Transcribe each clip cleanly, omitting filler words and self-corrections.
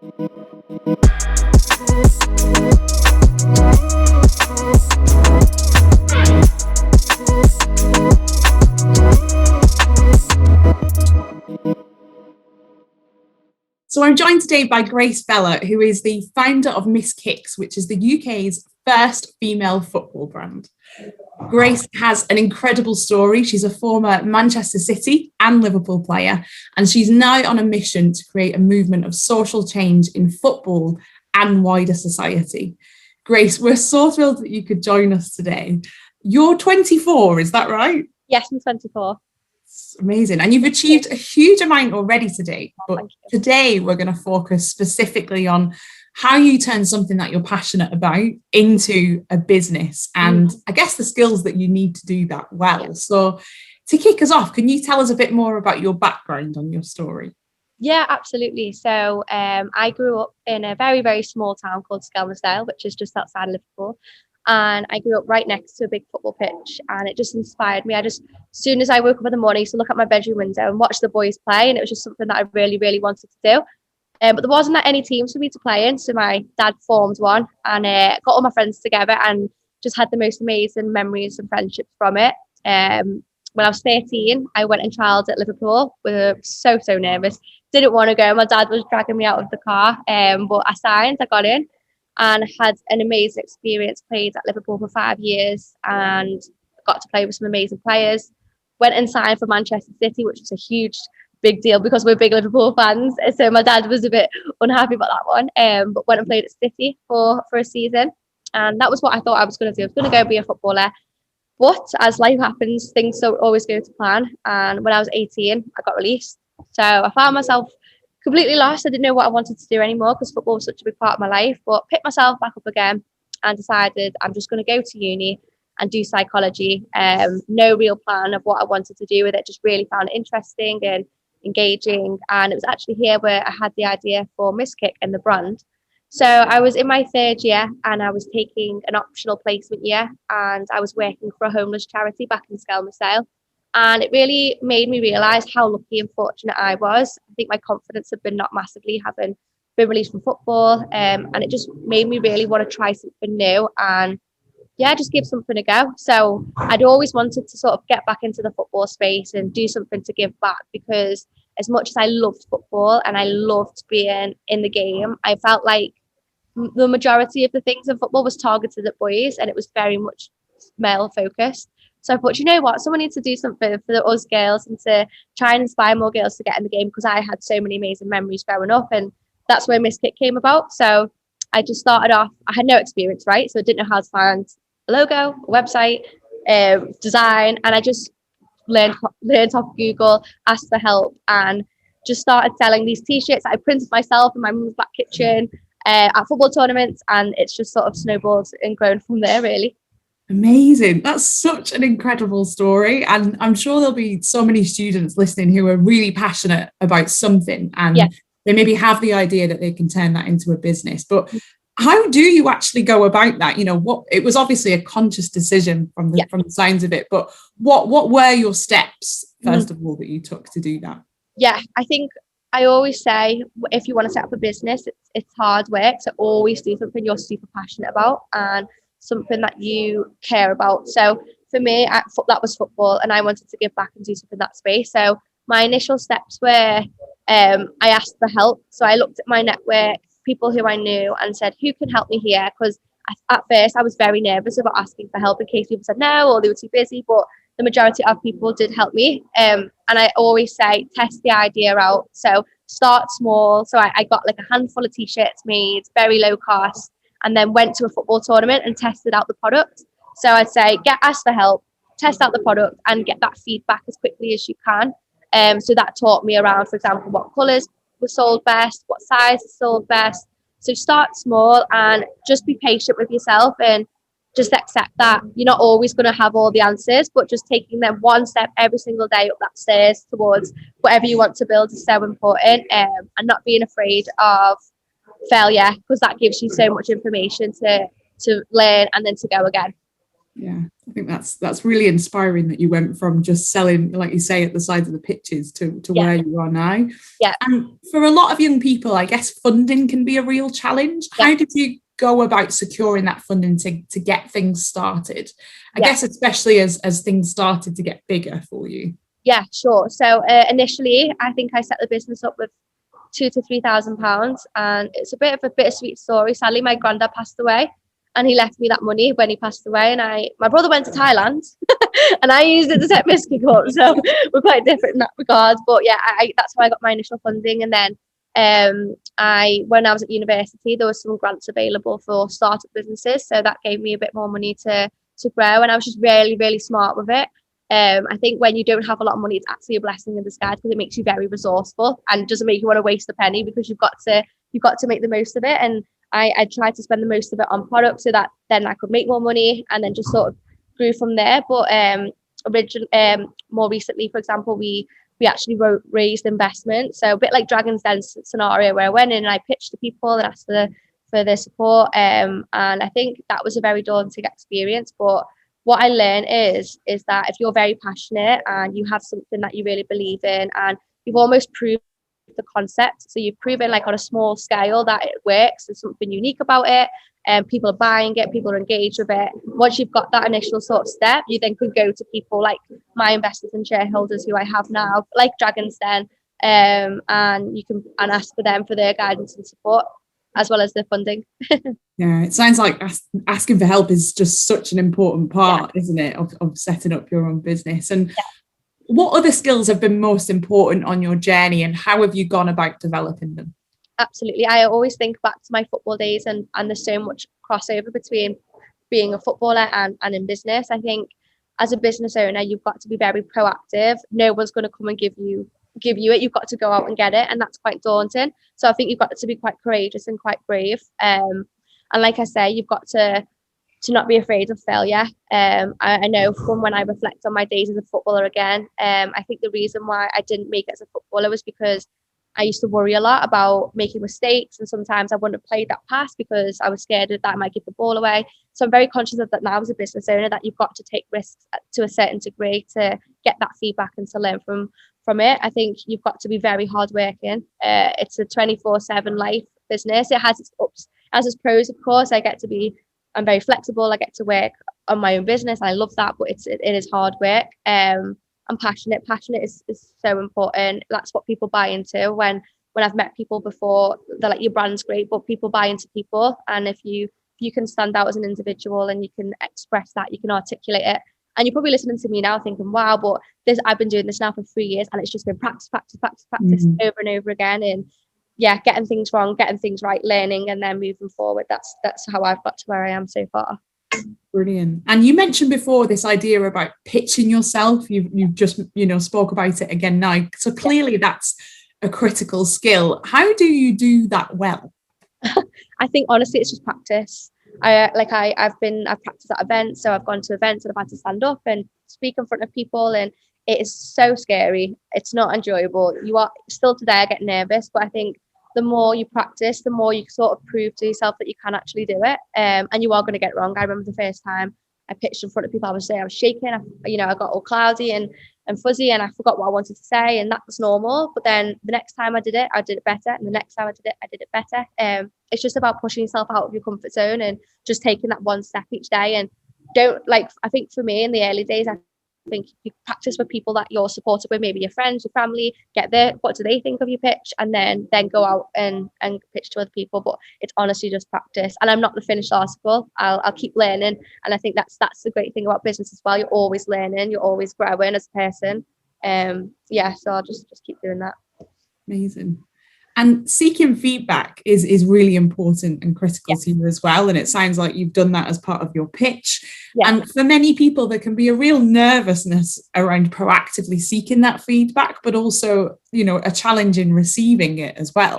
So I'm joined today by Vella, who is the founder of Miss Kicks, which is the UK's first female football brand. Grace has an incredible story. She's a former Manchester City and Liverpool player, and she's now on a mission to create a movement of social change in football and wider society. Grace, we're so thrilled that you could join us today. You're 24, is that right? Yes, I'm 24. Amazing. And you've achieved a huge amount already today. But today we're going to focus specifically on how you turn something that you're passionate about into a business, and I guess the skills that you need to do that well. Yeah. So to kick us off, can you tell us a bit more about your background on your story? Yeah, absolutely. So I grew up in a very, very small town called Skelmersdale, which is just outside Liverpool. And I grew up right next to a big football pitch, and it just inspired me. As soon as I woke up in the morning, I used to look at my bedroom window and watch the boys play, and it was just something that I really, really wanted to do. But there wasn't any teams for me to play in, so my dad formed one and got all my friends together and just had the most amazing memories and friendships from it. When I was 13, I went and trialled at Liverpool. We were so nervous, didn't want to go. My dad was dragging me out of the car, but I signed, I got in, and had an amazing experience. Played at Liverpool for 5 years and got to play with some amazing players. Went and signed for Manchester City, which was a huge, big deal because we're big Liverpool fans. So my dad was a bit unhappy about that one. But went and played at City for a season. And that was what I thought I was going to do. I was going to go be a footballer. But as life happens, things don't always go to plan. And when I was 18, I got released. So I found myself completely lost. I didn't know what I wanted to do anymore because football was such a big part of my life, but picked myself back up again and decided I'm just going to go to uni and do psychology. No real plan of what I wanted to do with it, just really found it interesting and engaging. And it was actually here where I had the idea for Miss Kick and the brand. So I was in my 3rd year and I was taking an optional placement year, and I was working for a homeless charity back in Skelmersdale. And it really made me realise how lucky and fortunate I was. I think my confidence had been knocked massively having been released from football. And it just made me really want to try something new and, yeah, just give something a go. So I'd always wanted to sort of get back into the football space and do something to give back, because as much as I loved football and I loved being in the game, I felt like the majority of the things in football was targeted at boys and it was very much male focused. So I thought, you know what, someone needs to do something for us girls and to try and inspire more girls to get in the game, because I had so many amazing memories growing up, and that's where Miss Kick came about. So I just started off, I had no experience, right? So I didn't know how to find a logo, a website, design, and I just learned off Google, asked for help, and just started selling these t-shirts that I printed myself in my mum's back kitchen at football tournaments, and it's just sort of snowballed and grown from there, really. Amazing. That's such an incredible story. And I'm sure there'll be so many students listening who are really passionate about something, and they maybe have the idea that they can turn that into a business. But how do you actually go about that? You know, what, it was obviously a conscious decision from the sounds of it, but what were your steps, first of all, that you took to do that? Yeah, I think I always say, if you want to set up a business, it's hard work. So always do something you're super passionate about and something that you care about. So for me, that was football, and I wanted to give back and do something in that space. So my initial steps were I asked for help. So I looked at my network, people who I knew, and said, who can help me here? Because at first I was very nervous about asking for help in case people said no or they were too busy, but the majority of people did help me. And I always say, test the idea out. So start small. So I got like a handful of t-shirts made, very low cost, and then went to a football tournament and tested out the product. So I'd say, ask for help, test out the product, and get that feedback as quickly as you can. So that taught me around, for example, what colours were sold best, what size is sold best. So start small and just be patient with yourself, and just accept that you're not always going to have all the answers, but just taking them one step every single day up that stairs towards whatever you want to build is so important, and not being afraid of failure, because that gives you so much information to learn and then to go again. Yeah, I think that's really inspiring that you went from just selling, like you say, at the sides of the pitches to Yeah, where you are now. yeah, And for a lot of young people, I guess funding can be a real challenge. yeah, How did you go about securing that funding to get things started? I yeah. guess especially as things started to get bigger for you. Yeah, sure. So initially, I think I set the business up with £2,000 to £3,000, and it's a bit of a bittersweet story. Sadly, my granddad passed away, and he left me that money when he passed away. And my brother went to Thailand, and I used it to set Miski up. So we're quite different in that regard. But yeah, that's how I got my initial funding. And then when I was at university, there was some grants available for startup businesses, so that gave me a bit more money to grow. And I was just really, really smart with it. I think when you don't have a lot of money, it's actually a blessing in disguise because it makes you very resourceful and it doesn't make you want to waste a penny because you've got to make the most of it. And I tried to spend the most of it on products so that then I could make more money and then just sort of grew from there. But more recently, for example, we actually raised investment. So a bit like Dragon's Den scenario where I went in and I pitched to people and asked for their support. And I think that was a very daunting experience, but what I learned is that if you're very passionate and you have something that you really believe in and you've almost proved the concept, so you've proven like on a small scale that it works, there's something unique about it, and people are buying it, people are engaged with it. Once you've got that initial sort of step, you then could go to people like my investors and shareholders who I have now, like Dragon's Den, and you can ask for them for their guidance and support as well as the funding. Yeah, it sounds like asking for help is just such an important part, isn't it, of setting up your own business. And what other skills have been most important on your journey and how have you gone about developing them? Absolutely. I always think back to my football days, and there's so much crossover between being a footballer and in business. I think as a business owner, you've got to be very proactive. No one's going to come and give you it. You've got to go out and get it, and that's quite daunting. So I think you've got to be quite courageous and quite brave. And like I say, you've got to not be afraid of failure. I know from when I reflect on my days as a footballer again, I think the reason why I didn't make it as a footballer was because I used to worry a lot about making mistakes, and sometimes I wouldn't have played that pass because I was scared that I might give the ball away. So I'm very conscious of that now as a business owner, that you've got to take risks to a certain degree to get that feedback and to learn from it. I think you've got to be very hardworking. It's a 24/7 life business. It has its ups, has its pros, of course. I'm very flexible. I get to work on my own business. I love that, but it is hard work. I'm passionate. Passionate is so important. That's what people buy into. When I've met people before, they're like, your brand's great, but people buy into people. And if you can stand out as an individual and you can express that, you can articulate it. And you're probably listening to me now thinking, wow, but I've been doing this now for 3 years and it's just been practice over and over again. And yeah, getting things wrong, getting things right, learning, and then moving forward. That's how I've got to where I am so far. Brilliant. And you mentioned before this idea about pitching yourself. You've just spoke about it again now. So clearly that's a critical skill. How do you do that well? I think honestly, it's just practice. I've practiced at events, so I've gone to events and I've had to stand up and speak in front of people, and it is so scary. It's not enjoyable. You are still today, I get nervous, but I think the more you practice, the more you sort of prove to yourself that you can actually do it. And you are going to get wrong. I remember the first time I pitched in front of people, I was shaking. I got all cloudy and fuzzy, and I forgot what I wanted to say, and that was normal. But then the next time I did it better, and the next time I did it better. It's just about pushing yourself out of your comfort zone and just taking that one step each day. And I think for me in the early days, I think you practice with people that you're supported with, maybe your friends, your family, get there, what do they think of your pitch, and then go out and pitch to other people. But it's honestly just practice, and I'm not the finished article. I'll keep learning, and I think that's the great thing about business as well. You're always learning, you're always growing as a person. So I'll just keep doing that. Amazing. And seeking feedback is really important and critical to you as well. And it sounds like you've done that as part of your pitch. Yeah. And for many people, there can be a real nervousness around proactively seeking that feedback, but also, a challenge in receiving it as well,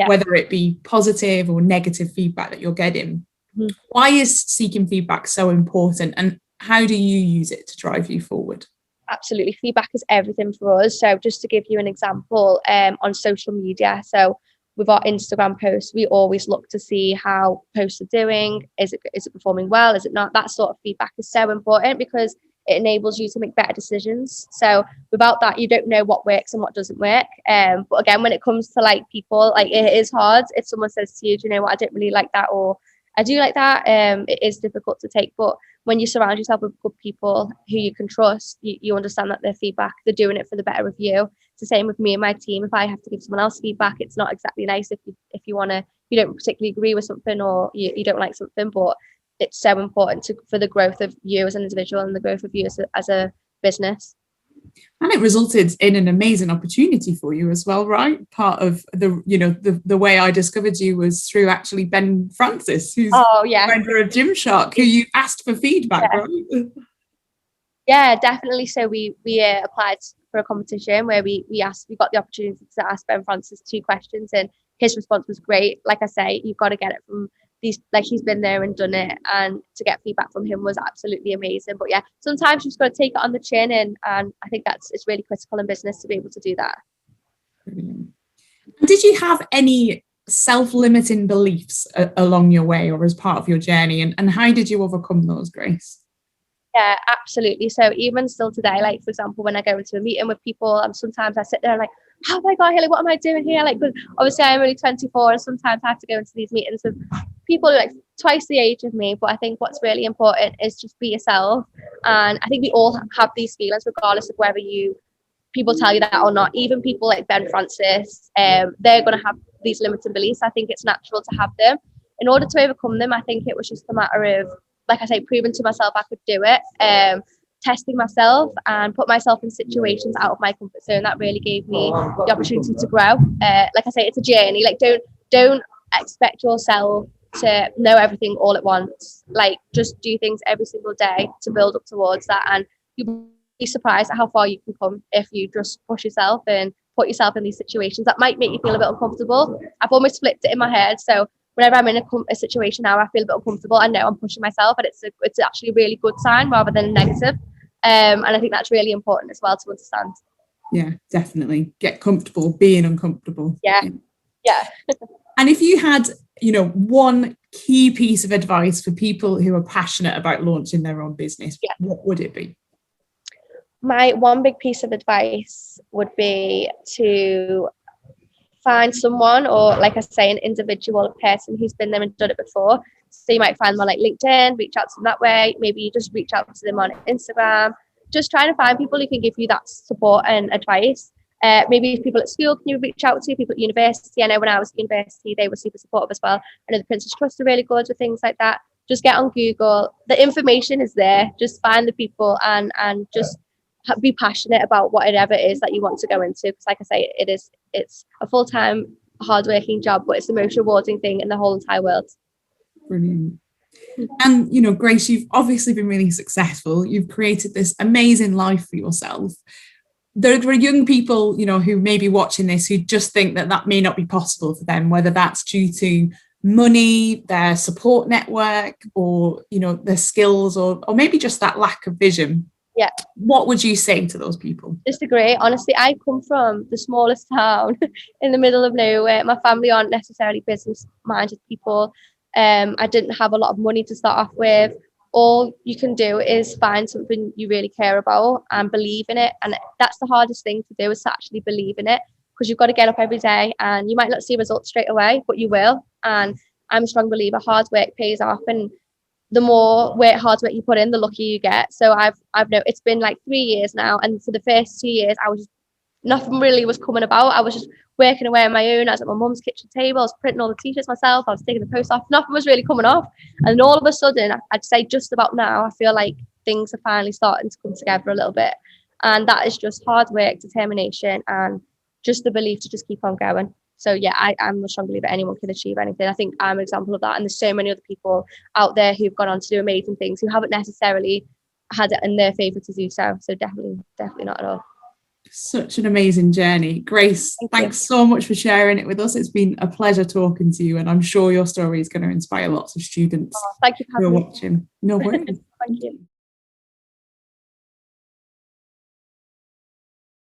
whether it be positive or negative feedback that you're getting. Mm-hmm. Why is seeking feedback so important, and how do you use it to drive you forward? Absolutely. Feedback is everything for us. So just to give you an example, on social media. So with our Instagram posts, we always look to see how posts are doing. Is it performing well? Is it not? That sort of feedback is so important because it enables you to make better decisions. So without that, you don't know what works and what doesn't work. But again, when it comes to like people, like it is hard. If someone says to you, do you know what, I don't really like that, or I do like that, it is difficult to take. But when you surround yourself with good people who you can trust, you understand that their feedback, they're doing it for the better of you. It's the same with me and my team. If I have to give someone else feedback, it's not exactly nice if you don't particularly agree with something, or you don't like something, but it's so important for the growth of you as an individual and the growth of you as a business. And it resulted in an amazing opportunity for you as well, right? Part of the way I discovered you was through actually Ben Francis, who's founder of Gymshark, who you asked for feedback, right? Yeah, definitely. So we applied for a competition where we got the opportunity to ask Ben Francis 2 questions, and his response was great. Like I say, you've got to get it from these, like, he's been there and done it, and to get feedback from him was absolutely amazing. But yeah, sometimes you've just got to take it on the chin, and I think it's really critical in business to be able to do that. Brilliant. Did you have any self-limiting beliefs along your way or as part of your journey, and how did you overcome those, Grace? Yeah, absolutely. So even still today, like for example, when I go into a meeting with people, and sometimes I sit there and like, how have I got here? Like, what am I doing here? Like, because obviously I'm only 24, and sometimes I have to go into these meetings with people like twice the age of me. But I think what's really important is just be yourself. And I think we all have these feelings, regardless of whether people tell you that or not. Even people like Ben Francis, they're going to have these limiting beliefs. I think it's natural to have them. In order to overcome them, I think it was just a matter of, like I say, proving to myself I could do it, testing myself and put myself in situations out of my comfort zone. That really gave me the opportunity to grow. Like I say, it's a journey. Like don't expect yourself to know everything all at once. Like, just do things every single day to build up towards that, and you'll be surprised at how far you can come if you just push yourself and put yourself in these situations that might make you feel a bit uncomfortable. I've almost flipped it in my head, so whenever I'm in a situation now, I feel a bit uncomfortable. I know I'm pushing myself, and it's actually a really good sign rather than negative. And I think that's really important as well to understand. Yeah, definitely. Get comfortable being uncomfortable. Yeah. And if you had, one key piece of advice for people who are passionate about launching their own business, what would it be? My one big piece of advice would be to find someone, or like I say, an individual, a person who's been there and done it before. So you might find them on like LinkedIn, reach out to them that way. Maybe you just reach out to them on Instagram. Just trying to find people who can give you that support and advice. Maybe people at school can you reach out to, people at university. I know when I was at university, they were super supportive as well. I know the Prince's Trust are really good with things like that. Just get on Google. The information is there. Just find the people and just be passionate about whatever it is that you want to go into. Because like I say, it's a full-time, hard-working job, but it's the most rewarding thing in the whole entire world. Brilliant. And Grace, you've obviously been really successful. You've created this amazing life for yourself. There are young people who may be watching this who just think that may not be possible for them, whether that's due to money, their support network, or their skills, or maybe just that lack of vision. Yeah. What would you say to those people? Just agree. Honestly, I come from the smallest town in the middle of nowhere. My family aren't necessarily business-minded people. I didn't have a lot of money to start off with. All you can do is find something you really care about and believe in it. And that's the hardest thing to do, is to actually believe in it, because you've got to get up every day, and you might not see results straight away, but you will. And I'm a strong believer hard work pays off, and the more hard work you put in, the luckier you get. So I've known it's been like 3 years now, and for the first 2 years nothing really was coming about. I was just working away on my own. I was at my mum's kitchen table, I was printing all the t-shirts myself, I was taking the post off, nothing was really coming off. And all of a sudden, I'd say just about now, I feel like things are finally starting to come together a little bit. And that is just hard work, determination, and just the belief to just keep on going. So yeah, I'm a strong believer anyone can achieve anything. I think I'm an example of that. And there's so many other people out there who've gone on to do amazing things who haven't necessarily had it in their favour to do so. So definitely not at all. Such an amazing journey. Grace, thanks so much for sharing it with us. It's been a pleasure talking to you, and I'm sure your story is going to inspire lots of students Thank you for having me. watching. No worries. Thank you.